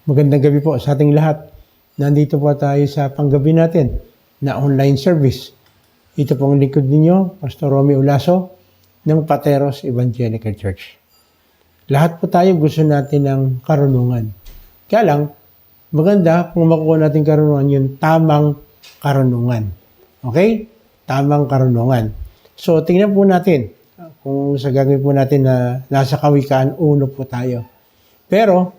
Magandang gabi po sa ating lahat. Nandito po tayo sa panggabi natin na online service. Ito po ang lingkod ninyo, Pastor Romy Ulaso ng Pateros Evangelical Church. Lahat po tayo gusto natin ng karunungan. Kaya lang, maganda kung makuha natin karunungan yung tamang karunungan. Okay? Tamang karunungan. So, tingnan po natin kung sa gagawin po natin na nasa Kawikaan 1 po tayo. Pero,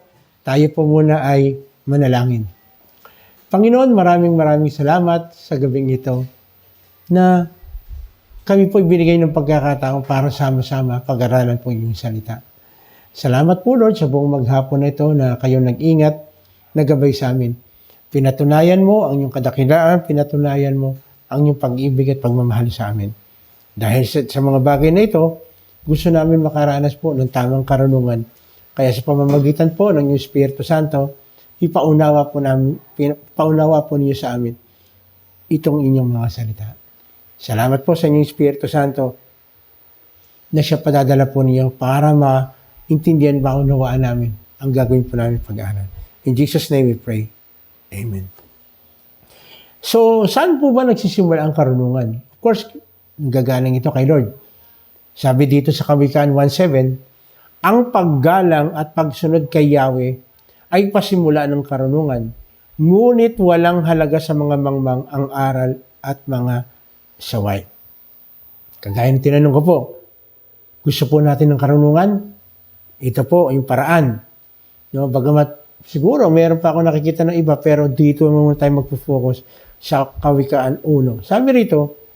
tayo po muna ay manalangin. Panginoon, maraming salamat sa gabing ito na kami po ibinigay ng pagkakataon para sama-sama pag-aralan po yung salita. Salamat po Lord sa buong maghapon na ito na kayo nag-ingat, nagabay sa amin. Pinatunayan mo ang iyong kadakilaan, pinatunayan mo ang iyong pag-ibig at pagmamahal sa amin. Dahil sa mga bagay na ito, gusto namin makaranas po ng tamang karunungan. Kaya sa pamamagitan po ng iyong Espiritu Santo, ipaunawa po niyo sa amin itong inyong mga salita. Salamat po sa inyong Espiritu Santo na siya padadala po niyo para maintindihan maunawaan namin ang gagawin po namin pag-aaral. In Jesus' name we pray. Amen. So, saan po ba nagsisimula ang karunungan? Of course, nagagaling ito kay Lord. Sabi dito sa Kawikaan 1:7, ang paggalang at pagsunod kay Yahweh ay pasimula ng karunungan, ngunit walang halaga sa mga mangmang ang aral at mga saway. Kagaya ng tinanong ko po, gusto po natin ng karunungan? Ito po yung paraan. No, bagamat siguro meron pa ako nakikita ng iba, pero dito muna tayo magpo-focus sa Kawikaan 1. Sabi rito,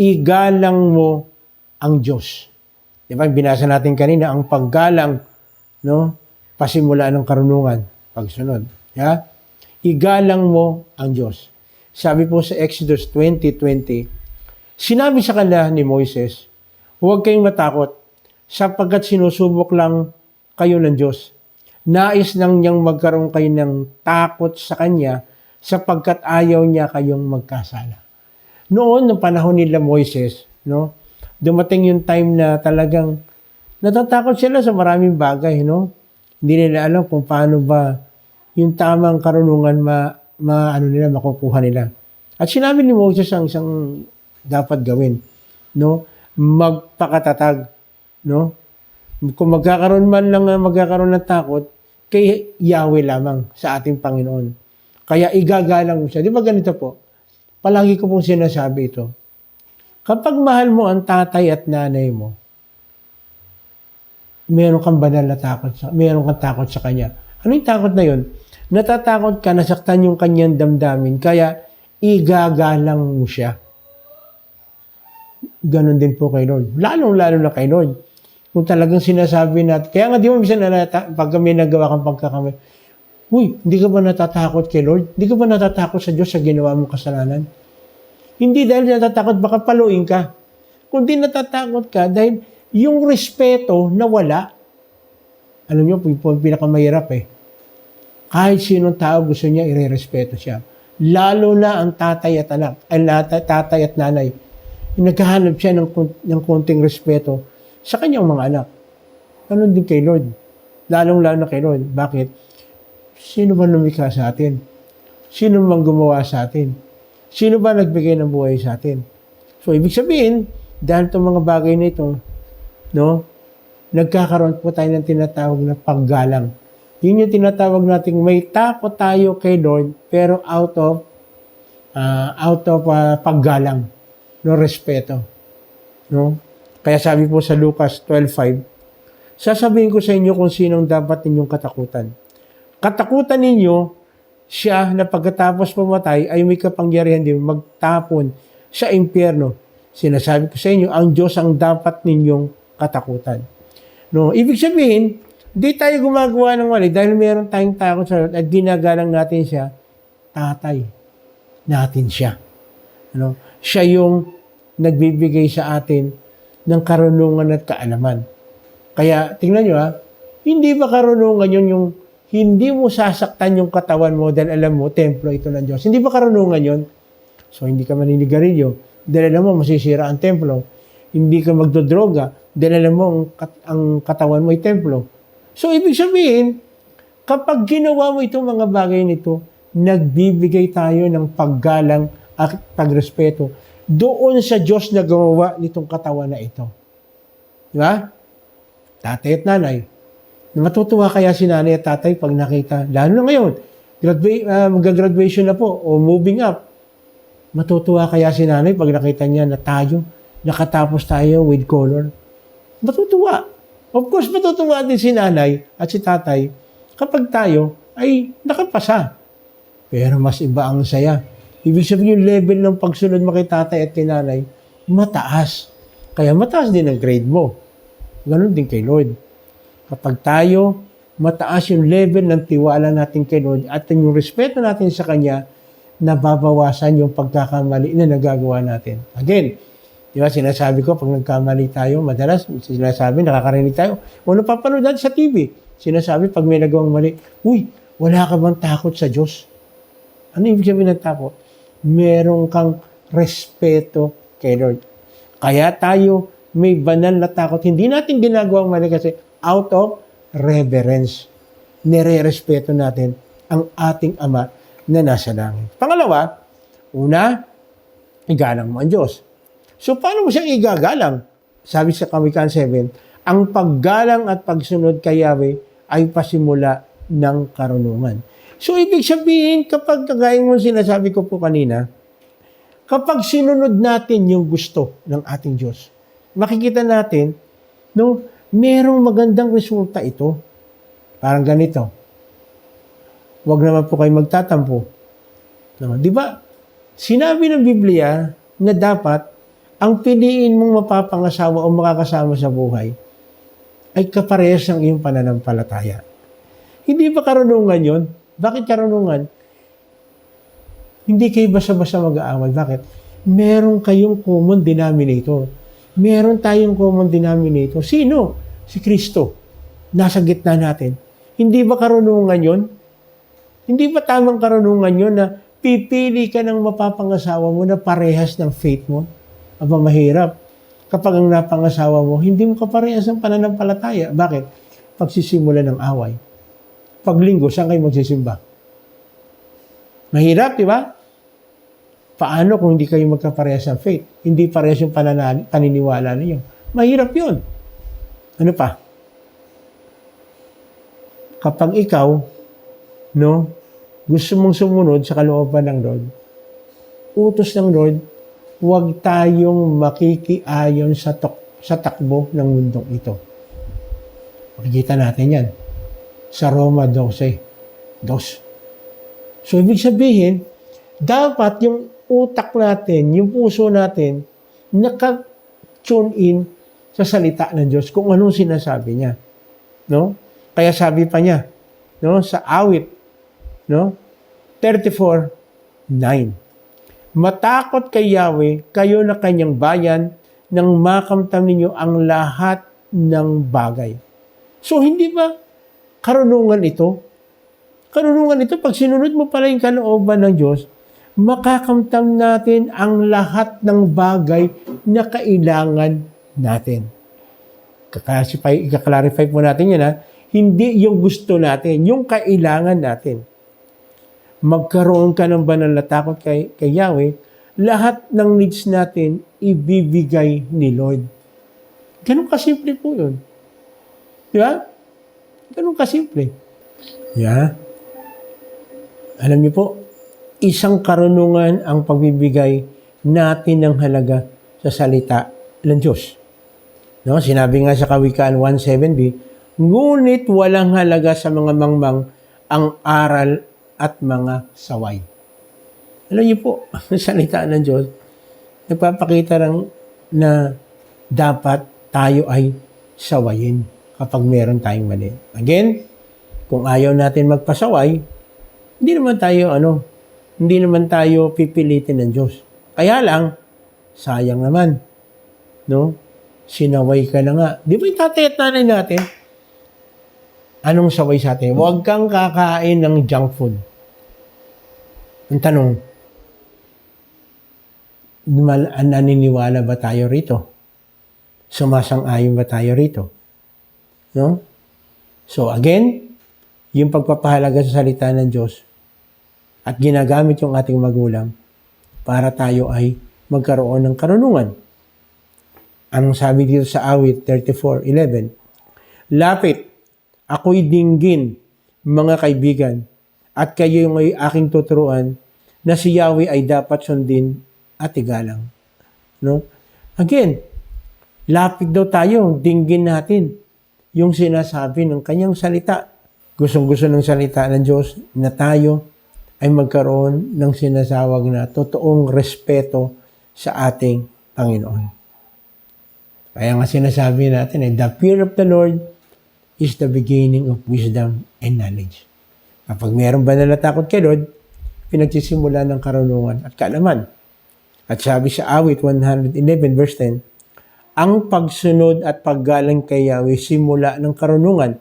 igalang mo ang Diyos. Diba, binasa natin kanina, ang paggalang, no, pasimula ng karunungan, pagsunod. Yeah? Igalang mo ang Diyos. Sabi po sa Exodus 20:20, sinabi sa kanila ni Moises, huwag kayong matakot, sapagkat sinusubok lang kayo ng Diyos. Nais lang niyang magkaroon kayo ng takot sa Kanya, sapagkat ayaw niya kayong magkasala. Noon, ng panahon nila Moises, no, dumating yung time na talagang natatakot sila sa maraming bagay, no? Hindi nila alam kung paano ba yung tamang karunungan makukuha nila. At sinabi ni Moses ang isang dapat gawin, no? Magpakatatag, no? Kung magkakaroon ng takot, kay Yahweh lamang sa ating Panginoon. Kaya igagalang mo siya. Di ba ganito po? Palagi ko pong sinasabi ito. Kapag mahal mo ang tatay at nanay mo, meron kang banal na takot meron kang takot sa kanya. Ano yung takot na yun? Natatakot ka, nasaktan yung kanyang damdamin, kaya igagalang mo siya. Ganon din po kay Lord. Lalong-lalo na kay Lord. Kung talagang sinasabi natin, kaya nga di mo minsan pag kami nagawa kang pagkakamali, uy, hindi ka ba natatakot kay Lord? Hindi ka ba natatakot sa Diyos sa ginawa mong kasalanan? Hindi dahil natatakot, baka paluin ka. Kundi natatakot ka dahil yung respeto nawala. Alam niyo, pinakamahirap eh. Kahit sinong tao gusto niya, ire-respeto siya. Lalo na ang tatay at anak, tatay at nanay. Naghahanap siya ng konting respeto sa kanyang mga anak. Ganon din kay Lord. Lalong-lalo na kay Lord. Bakit? Sino ba lumikha sa atin? Sino bang gumawa sa atin? Sino ba nagbigay ng buhay sa atin? So, ibig sabihin, dahil itong mga bagay na ito, no, nagkakaroon po tayo ng tinatawag na paggalang. Yun yung tinatawag natin, may takot tayo kay Lord, pero out of paggalang, no, respeto. No? Kaya sabi po sa Lucas 12:5, sasabihin ko sa inyo kung sinong dapat ninyong katakutan. Katakutan ninyo, siya na pagkatapos pumatay ay may kapangyarihan din magtapon sa impyerno. Sinasabi ko sa inyo, ang Diyos ang dapat ninyong katakutan. No, ibig sabihin, di tayo gumagawa ng mali dahil meron tayong takot sa Lord at ginagalang natin siya, tatay natin siya. No? Siya yung nagbibigay sa atin ng karunungan at kaalaman. Kaya, tingnan nyo hindi ba karunungan yun yung hindi mo sasaktan yung katawan mo dahil alam mo, templo ito ng Diyos. Hindi ba karunungan yon? So, hindi ka maninigarilyo dahil alam mo, masisira ang templo. Hindi ka magdodroga dahil alam mo, ang katawan mo ay templo. So, ibig sabihin, Kapag ginawa mo itong mga bagay nito, nagbibigay tayo ng paggalang at pagrespeto doon sa Diyos na gumawa nitong katawan na ito. Di ba? Tatay at nanay. Matutuwa kaya si nanay at tatay pag nakita, lalo na ngayon, mag-graduation na po o moving up. Matutuwa kaya si nanay pag nakita niya na tayo, nakatapos tayo with color. Matutuwa. Of course, matutuwa din si nanay at si tatay kapag tayo ay nakapasa. Pero mas iba ang saya. Ibig sabihin yung level ng pagsunod mo kay tatay at kay nanay, mataas. Kaya mataas din ang grade mo. Ganon din kay Lord. Kapag tayo, mataas yung level ng tiwala natin kay Lord at yung respeto natin sa Kanya, nababawasan yung pagkakamali na nagagawa natin. Again, di ba sinasabi ko, pag nagkamali tayo, madalas sinasabi, nakakarinig tayo, o napapanood natin sa TV, sinasabi, pag may nagawang mali, uy, wala ka bang takot sa Diyos? Ano ibig sabihin ng takot? Meron kang respeto kay Lord. Kaya tayo may banal na takot. Hindi natin ginagawang mali kasi out of reverence. Nire-respeto natin ang ating Ama na nasa langit. Pangalawa, una, igalang mo ang Diyos. So, paano mo siyang igagalang? Sabi sa Kawikaan 7, ang paggalang at pagsunod kay Yahweh ay pasimula ng karunungan. So, ibig sabihin, kapag kagaya mo sinasabi ko po kanina, kapag sinunod natin yung gusto ng ating Diyos, makikita natin, no, merong magandang resulta ito. Parang ganito. Huwag naman po kayo magtatampo. No, di ba? Sinabi ng Biblia na dapat ang piliin mong mapapangasawa o makakasama sa buhay ay kaparehas ng iyong pananampalataya. Hindi ba karunungan yon? Bakit karunungan? Hindi kayo basta-basta mag-aaway. Bakit? Meron kayong common denominator. Meron tayong common denominator. Sino? Si Kristo. Nasa gitna natin. Hindi ba karunungan yon? Hindi ba tamang karunungan yon na pipili ka ng mapapangasawa mo na parehas ng faith mo? Aba, mahirap. Kapag ang napangasawa mo, hindi mo kaparehas ng pananampalataya. Bakit? Pagsisimula ng away. Pag linggo, saan kayo magsisimba? Mahirap, di ba? Paano kung hindi kayo magkaparehas ng faith? Hindi parehas yung paniniwala ninyo. Mahirap yun. Ano pa? Kapag ikaw, no, gusto mong sumunod sa kalooban ng Lord, utos ng Lord, huwag tayong makikiayon sa takbo ng mundong ito. Makikita natin yan sa Roma 12. So, ibig sabihin, dapat yung utak natin, yung puso natin, naka-tune in sa salita ng Diyos kung anong sinasabi niya. No? Kaya sabi pa niya, no, sa awit, no, 34:9. Matakot kay Yahweh, kayo na kanyang bayan, nang makamtam ninyo ang lahat ng bagay. So, hindi ba karunungan ito? Karunungan ito, pag sinunod mo pala yung kalooban ng Diyos, makakamtam natin ang lahat ng bagay na kailangan natin. Ika-clarify po natin yan, ha? Hindi yung gusto natin, yung kailangan natin. Magkaroon ka ng banal na takot kay Yahweh, lahat ng needs natin ibibigay ni Lord. Ganun kasimple po yun. Di ba? Ganun kasimple. Yeah. Alam niyo po, isang karunungan ang pagbibigay natin ng halaga sa salita ng Diyos. No? Sinabi nga sa Kawikaan 1:7b, ngunit walang halaga sa mga mangmang ang aral at mga saway. Alam niyo po, ang salita ng Diyos, nagpapakita lang na dapat tayo ay sawayin kapag meron tayong mali. Again, kung ayaw natin magpasaway, hindi naman tayo pipilitin ng Diyos. Kaya lang, sayang naman, no? Sinaway ka na nga. Di ba yung tatay at nanay natin? Anong saway sa atin? Huwag kang kakain ng junk food. Ang tanong, naniniwala ba tayo rito? Sumasang-ayon ba tayo rito? No? So again, yung pagpapahalaga sa salita ng Diyos at ginagamit yung ating magulang para tayo ay magkaroon ng karunungan. Anong sabi dito sa awit 34:11? Lapit, ako'y dinggin, mga kaibigan, at kayo ay aking tuturuan na si Yahweh ay dapat sundin at igalang. No? Again, lapit daw tayo, dinggin natin yung sinasabi ng kanyang salita. Gustong-gusto ng salita ng Diyos na tayo ay magkaroon ng sinasawag na totoong respeto sa ating Panginoon. Kaya nga sinasabi natin the fear of the Lord is the beginning of wisdom and knowledge. Kapag mayroong banal na takot kay Lord, pinagsisimula ng karunungan at kaalaman. At sabi sa awit 111 verse 10, ang pagsunod at paggalang kay Yahweh simula ng karunungan.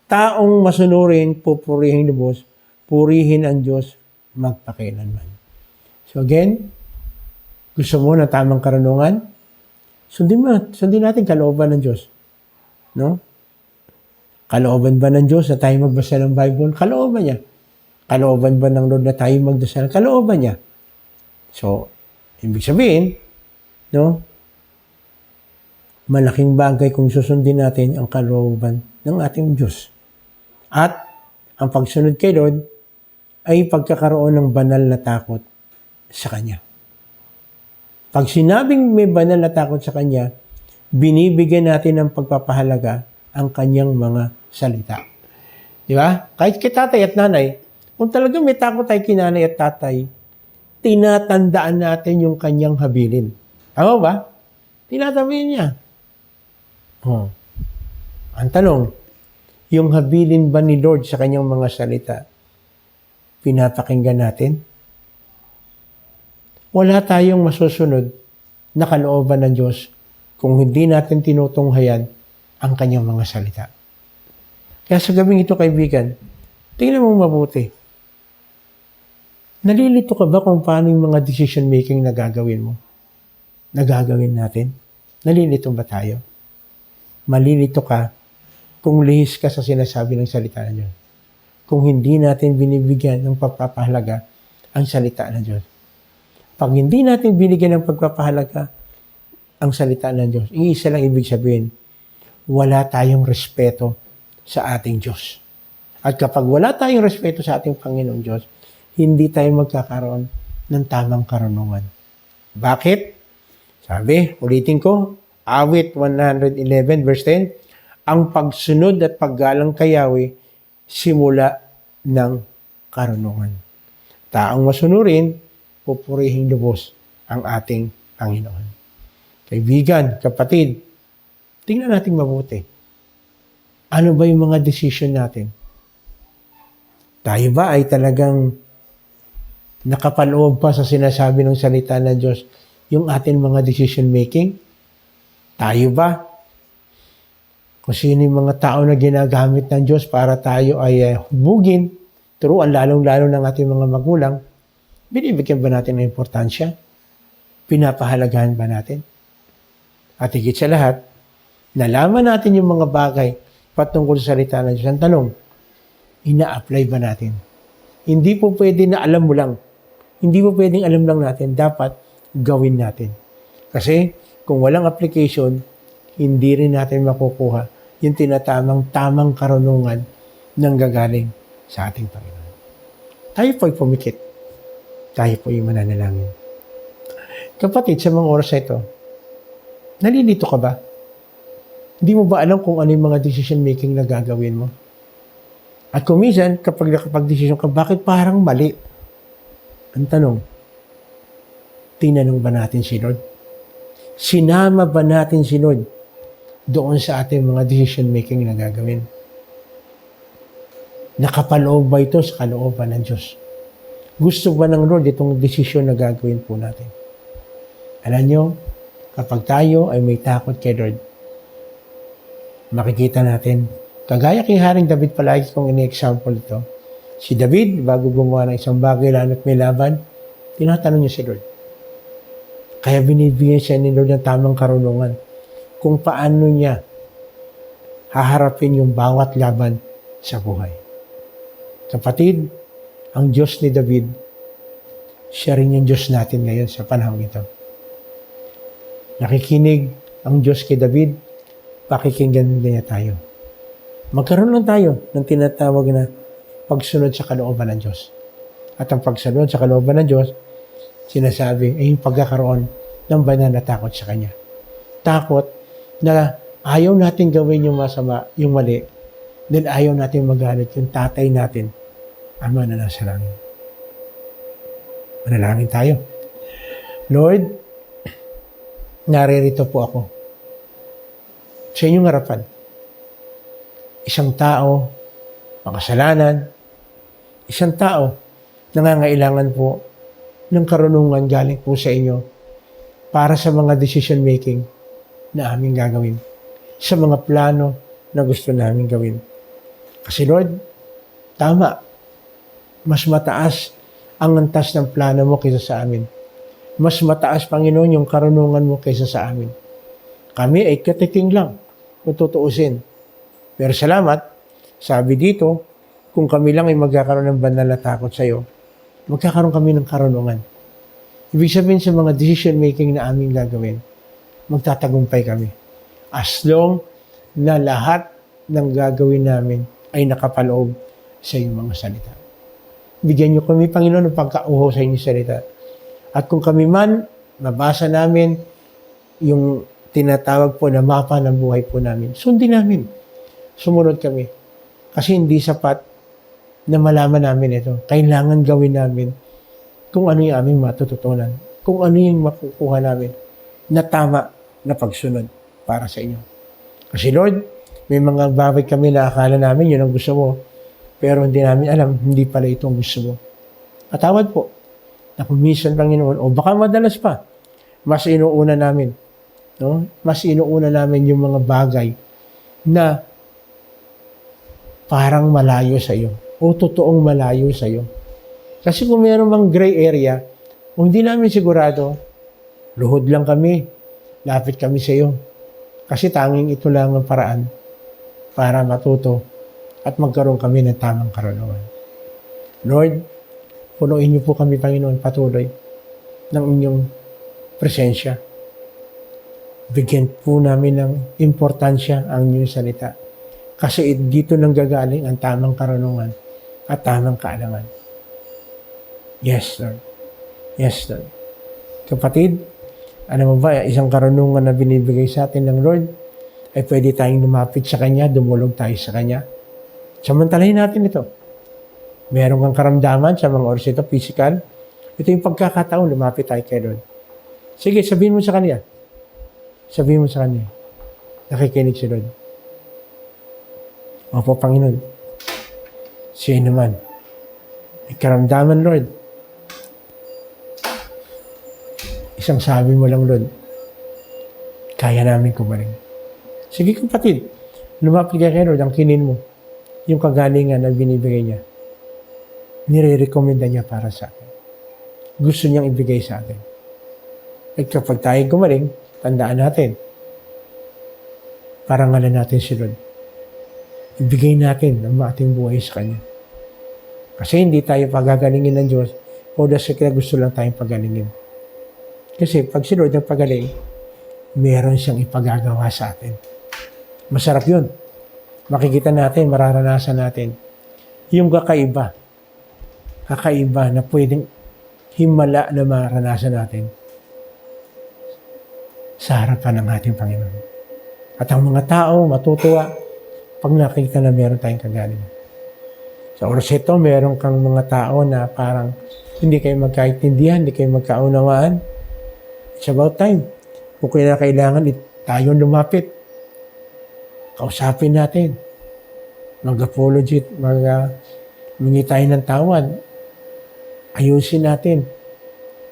Taong masunurin, pupurihin lubos, purihin ang Diyos magpakailanman. So again, gusto mo ng tamang karunungan? Sundin natin kalooban ng Diyos. No? Kalooban ba ng Diyos na tayo magbasa ng Bible? Kalooban niya. Kalooban ba ng Lord na tayo magdasal? Kalooban niya. So, ibig sabihin, no? Malaking bagay kung susundin natin ang kalooban ng ating Diyos. At ang pagsunod kay Lord ay pagkakaroon ng banal na takot sa Kanya. Pag sinabing may banal na takot sa Kanya, binibigyan natin ng pagpapahalaga ang Kanyang mga salita. Di ba? Kahit kay tatay at nanay, kung talagang may takot tayo kay nanay at tatay, tinatandaan natin yung Kanyang habilin. Tama ba? Tinatabihin niya. Ang tanong, yung habilin ba ni Lord sa Kanyang mga salita, pinapakinggan natin? Wala tayong masusunod na kalooban ng Diyos kung hindi natin tinutunghayan ang Kanyang mga salita. Kaya sa gabing ito, kaibigan, tingnan mo mabuti. Nalilito ka ba kung paano yung mga decision making na gagawin mo? Na gagawin natin? Nalilito ba tayo? Malilito ka kung lihis ka sa sinasabi ng salita ng Diyos. Kung hindi natin binibigyan ng pagpapahalaga ang salita ng Diyos. Pag hindi natin binigyan ng pagpapahalaga ang salita ng Diyos, iisa lang ibig sabihin, wala tayong respeto sa ating Diyos. At kapag wala tayong respeto sa ating Panginoong Diyos, hindi tayo magkakaroon ng tamang karunungan. Bakit? Sabi, ulitin ko, awit 111 verse 10, ang pagsunod at paggalang kay Yahweh simula ng karunungan. Taong masunurin, pupurihin lubos ang ating Panginoon. Kaibigan, kapatid, tingnan natin mabuti. Ano ba yung mga decision natin? Tayo ba ay talagang nakapaloob pa sa sinasabi ng salita ng Diyos yung ating mga decision making? Tayo ba? Kung sino yung mga tao na ginagamit ng Diyos para tayo ay hubugin, turuan lalong-lalo ng ating mga magulang, binibigyan ba natin ng importansya? Pinapahalagahan ba natin? At higit sa lahat, nalaman natin yung mga bagay patungkol sa salita ng Diyos. Ang tanong, ina-apply ba natin? Hindi po pwede na alam mo lang. Hindi po pwedeng alam lang natin. Dapat gawin natin. Kasi kung walang application, hindi rin natin makukuha yung tamang karunungan ng gagaling sa ating Panginoon. Tayo po'y pumikit. Tayo po'y mananalangin. Kapatid, sa mga oras na ito, nalilito ka ba? Hindi mo ba alam kung ano yung mga decision making na gagawin mo? At kung minsan, kapag nakapag-desisyon ka, bakit parang mali? Ang tanong, tinanong ba natin si Lord? Sinama ba natin si Lord doon sa ating mga decision making na gagawin? Nakapaloob ba ito sa kalooban ng Diyos? Gusto ba ng Lord itong desisyon na gagawin po natin? Alam nyo, kapag tayo ay may takot kay Lord, makikita natin, kagaya kay Haring David palagi kong ini-example ito, si David, bago gumawa ng isang bagay lalo't may laban, tinatanong niya si Lord. Kaya binibigyan siya ni Lord ng tamang karunungan kung paano niya haharapin yung bawat laban sa buhay. Kapatid, ang Diyos ni David, siya rin yung Diyos natin ngayon sa panahon ito. Nakikinig ang Diyos kay David, pakikinggan niya tayo. Magkaroon lang tayo ng tinatawag na pagsunod sa kalooban ng Diyos. At ang pagsunod sa kalooban ng Diyos, sinasabi ay yung pagkakaroon ng banal na takot sa Kanya. Takot na ayaw natin gawin yung masama, yung mali, dahil ayaw natin magalit yung tatay natin, Ama na nasa langit. Manalangin tayo. Lord, naririto po ako sa inyong harapan. Isang tao, makasalanan, isang tao, nangangailangan po ng karunungan galing po sa inyo para sa mga decision making na aming gagawin, sa mga plano na gusto namin gawin. Kasi Lord, tama, mas mataas ang antas ng plano mo kaysa sa amin. Mas mataas, Panginoon, yung karunungan mo kaysa sa amin. Kami ay katiting lang, kung tutuusin. Pero salamat, sabi dito, kung kami lang ay magkakaroon ng banal na takot sa iyo, magkakaroon kami ng karunungan. Ibig sabihin sa mga decision making na aming gagawin, magtatagumpay kami. As long na lahat ng gagawin namin ay nakapaloob sa iyong mga salita. Bigyan niyo kami, Panginoon, ng pagkauho sa inyong salita. At kung kami man, mabasa namin yung tinatawag po na mapa ng buhay po namin, sundin namin. Sumunod kami. Kasi hindi sapat na malaman namin ito. Kailangan gawin namin kung ano yung aming matututunan. Kung ano yung makukuha namin na tama na pagsunod para sa inyo. Kasi Lord, may mga bagay kami na akala namin yun ang gusto mo. Pero hindi namin alam, hindi pala ito ang gusto mo. Patawad po na kung minsan, Panginoon, o baka madalas pa, mas inuuna namin. No? Mas inuuna namin yung mga bagay na parang malayo sa iyo o totoong malayo sa iyo. Kasi kung mayroon mang gray area, kung hindi namin sigurado, luhod lang kami, lapit kami sa iyo. Kasi tanging ito lang ang paraan para matuto at magkaroon kami ng tamang karunungan. Lord, punuin niyo po kami, Panginoon, patuloy ng inyong presensya. Bigyan po namin ng importansya ang inyong salita. Kasi dito nang gagaling ang tamang karunungan at tamang kaalaman. Yes, Lord. Yes, Lord. Kapatid, ano mo ba, isang karunungan na binibigay sa atin ng Lord, ay pwede tayong lumapit sa Kanya, dumulog tayo sa Kanya. Samantalahin natin ito. Meron kang karamdaman sa mga oras ito, physical. Ito yung pagkakataon, lumapit tayo kay Lord. Sige, sabihin mo sa Kanya. Sabihin mo sa Kanya. Nakikinig si Lord. Opo, Panginoon. Siya naman. May karamdaman, Lord. Isang sabi mo lang, Lord. Kaya namin kumaling. Sige, kapatid. Lumapit ka kay Lord, ang kinin mo. Yung kagalingan na binibigay niya. Nire-recommenda niya para sa atin. Gusto niyang ibigay sa atin. At kapag tayo gumaling, tandaan natin. Parangalan natin si Lord. Ibigay natin ang ating buhay sa Kanya. Kasi hindi tayo pagagalingin ng Diyos o dahil kaya gusto lang tayong pagalingin. Kasi pag si Lord ang pagaling, meron siyang ipagagawa sa atin. Masarap yun. Makikita natin, mararanasan natin yung kakaiba na pwedeng himala na maranasan natin sa harapan ng ating Panginoon. At ang mga tao matutuwa pag nakita na meron tayong kagalingan. Sa oras ito, meron kang mga tao na parang hindi kayo magkaintindihan, hindi kayo magkaunawaan. It's about time. Kung kailangan tayong lumapit. Kausapin natin. Mag-apology, mingi tayo ng tawad. Ayusin natin.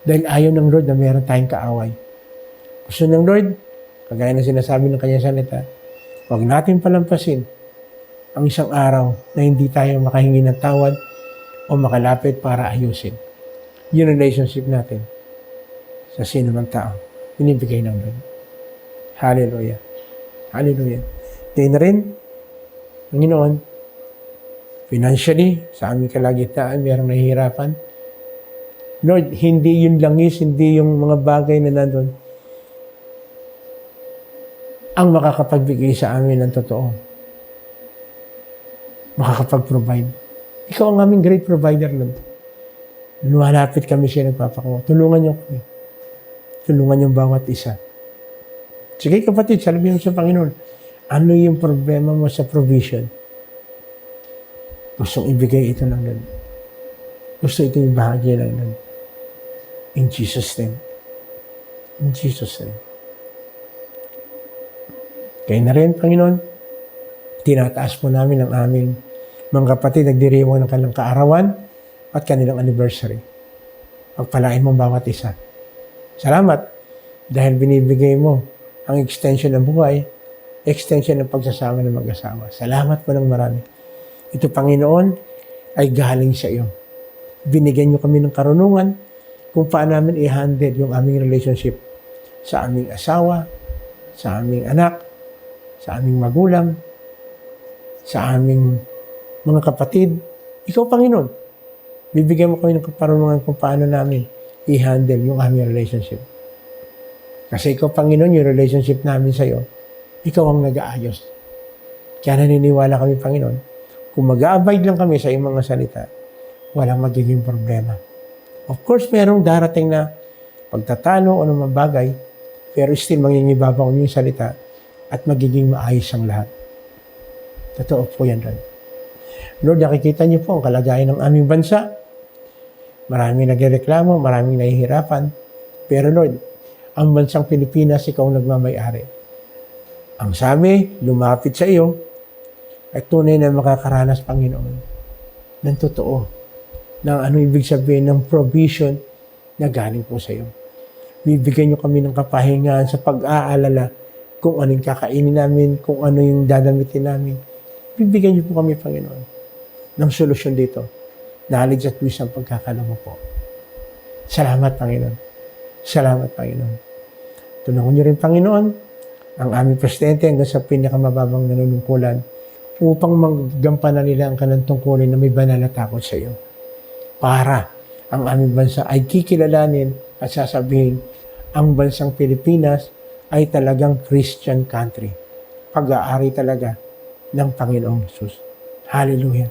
Dahil ayaw ng Lord na meron tayong kaaway. Gusto ng Lord, kagaya na sinasabi ng Kanyang salita, huwag natin palampasin ang isang araw na hindi tayo makahingi ng tawad o makalapit para ayusin yung relationship natin sa sino mang tao. Binibigay ng Lord. Hallelujah. Hallelujah. Dahil na rin, Panginoon, financially, sa aming kalagitnaan, mayroong nahihirapan. Lord, hindi yung langis, hindi yung mga bagay na nandun ang makakapagbigay sa amin ng totoo. Makakapag-provide. Ikaw ang aming great provider, Lord. Lumalapit kami siya nagpapakuha. Tulungan niyo kami. Tulungan niyo bawat isa. Sige kapatid, sabihin mo sa Panginoon, ano yung problema mo sa provision? Gustong ibigay ito ng Lord. Gusto ito yung bahagi ng Lord. In Jesus' name. In Jesus' name. Kaya na rin, Panginoon, tinataas po namin ang aming mga kapatid, nagdiriwang ng kanilang kaarawan at kanilang anniversary. Pagpalain mo bawat isa. Salamat dahil binibigay mo ang extension ng buhay, extension ng pagsasama ng mag-asawa. Salamat po ng marami. Ito, Panginoon, ay galing sa iyo. Binigyan niyo kami ng karunungan kung paano namin i-handle yung aming relationship sa aming asawa, sa aming anak, sa aming magulang, sa aming mga kapatid. Ikaw, Panginoon, bibigyan mo kami ng karunungan kung paano namin i-handle yung aming relationship. Kasi ikaw, Panginoon, yung relationship namin sa iyo, ikaw ang nag-aayos. Kaya naniniwala kami, Panginoon, kung mag-a-abide lang kami sa iyong mga salita, walang magiging problema. Of course, merong darating na pagtatalo o naman bagay, pero still mangingibabaw yung salita at magiging maayos ang lahat. Totoo po yan, Lord. Lord, nakikita niyo po ang kalagayan ng aming bansa. Maraming nagreklamo, maraming nahihirapan. Pero Lord, ang bansang Pilipinas, ikaw ang nagmamay-ari. Ang sabi, lumapit sa iyo, ay tunay na makakaranas, Panginoon, ng totoo, ng ano ibig sabihin ng provision na galing po sa iyo. Bibigyan niyo kami ng kapahingaan sa pag-aalala kung ano yung kakainin namin, kung ano yung dadamitin namin. Bibigyan niyo po kami, Panginoon, ng solusyon dito. Knowledge at wisdom pagkakala mo po. Salamat, Panginoon. Salamat, Panginoon. Tulungan niyo rin, Panginoon, ang aming presidente hanggang sa pinakamababang nanunungkulan upang maggampanan nila ang kanang tungkulin na may banal na takot sa iyo. Para ang aming bansa ay kikilalanin at sasabihin, ang bansang Pilipinas ay talagang Christian country. Pag-aari talaga ng Panginoong Jesus. Hallelujah.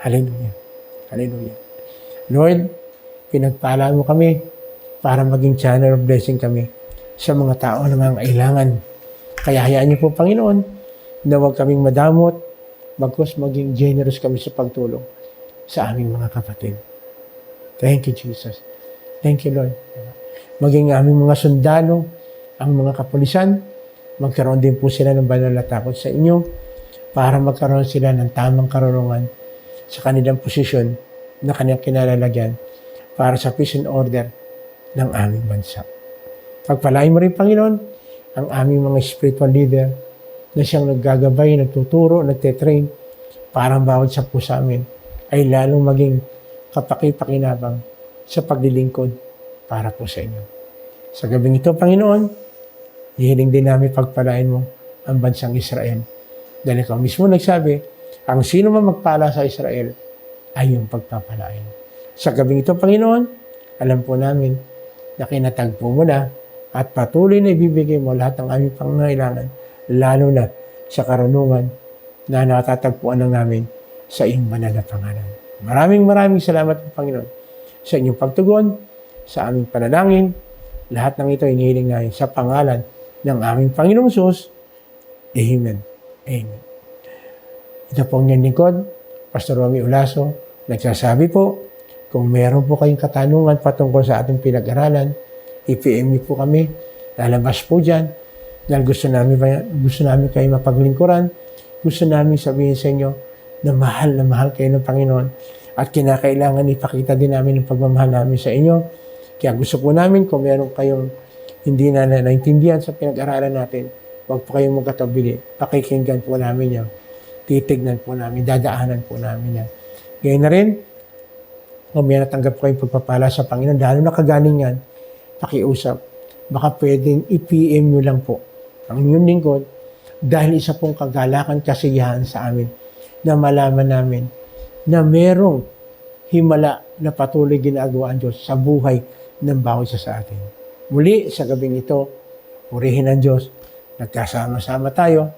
Hallelujah. Hallelujah. Lord, pinagpala mo kami para maging channel of blessing kami sa mga tao na mga kailangan. Kaya hayaan niyo po, Panginoon, na huwag kaming madamot, bagkus maging generous kami sa pagtulong sa aming mga kapatid. Thank you, Jesus. Thank you, Lord. Maging aming mga sundalo, ang mga kapulisan, magkaroon din po sila ng banal na takot sa inyo para magkaroon sila ng tamang karunungan sa kanilang posisyon na kanilang kinalalagyan para sa peace and order ng aming bansa. Pagpalain mo rin, Panginoon, ang aming mga spiritual leader na siyang naggagabay, nagtuturo, nagtetrain para ang bawat sa po sa amin ay lalong maging kapaki-pakinabang sa paglilingkod para po sa inyo. Sa gabing ito, Panginoon, hihiling din namin pagpalain mo ang bansang Israel. Dahil ikaw mismo nagsabi, ang sino man magpala sa Israel ay yung pagpapalain. Sa gabing ito, Panginoon, alam po namin na kinatagpo mo na at patuloy na ibibigay mo lahat ng aming pangangailangan, lalo na sa karunungan na natatagpuan ng namin sa iyong banal na pangalan. Maraming salamat po, Panginoon, sa inyong pagtugon, sa aming panalangin. Lahat ng ito inihiling namin sa pangalan ng aming Panginoong Jesus. Amen. Amen. Ito po ang inyong lingkod, Pastor Romy Ulaso, nagsasabi po, kung meron po kayong katanungan patungkol sa ating pinag-aralan, i-PM niyo po kami, lalabas po dyan, dahil gusto namin kayo mapaglingkuran, gusto namin sabihin sa inyo na mahal kayo ng Panginoon at kinakailangan ipakita din namin ang pagmamahal namin sa inyo. Kaya gusto po namin kung meron kayong hindi na naintindihan sa pinag-aralan natin, huwag po kayong magkatabili. Pakikinggan po namin yan. Titignan po namin, dadaanan po namin yan. Ngayon na rin, kung may natanggap po kayong pagpapala sa Panginoon, dahil nakagaling yan, pakiusap, baka pwedeng i-PM nyo lang po ang inyong lingkod dahil isa pong kagalakan, kasiyahan sa amin na malaman namin na merong himala na patuloy ginagawa ang Diyos sa buhay ng bawat isa sa atin. Muli sa gabing ito, purihin ang Diyos, nagkasama-sama tayo.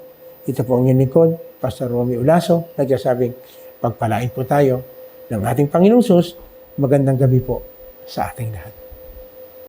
Ito po ang inyong lingkod, Pastor Romy Ulaso, nagsasabing pagpalain po tayo ng ating Panginoong Sus. Magandang gabi po sa ating lahat.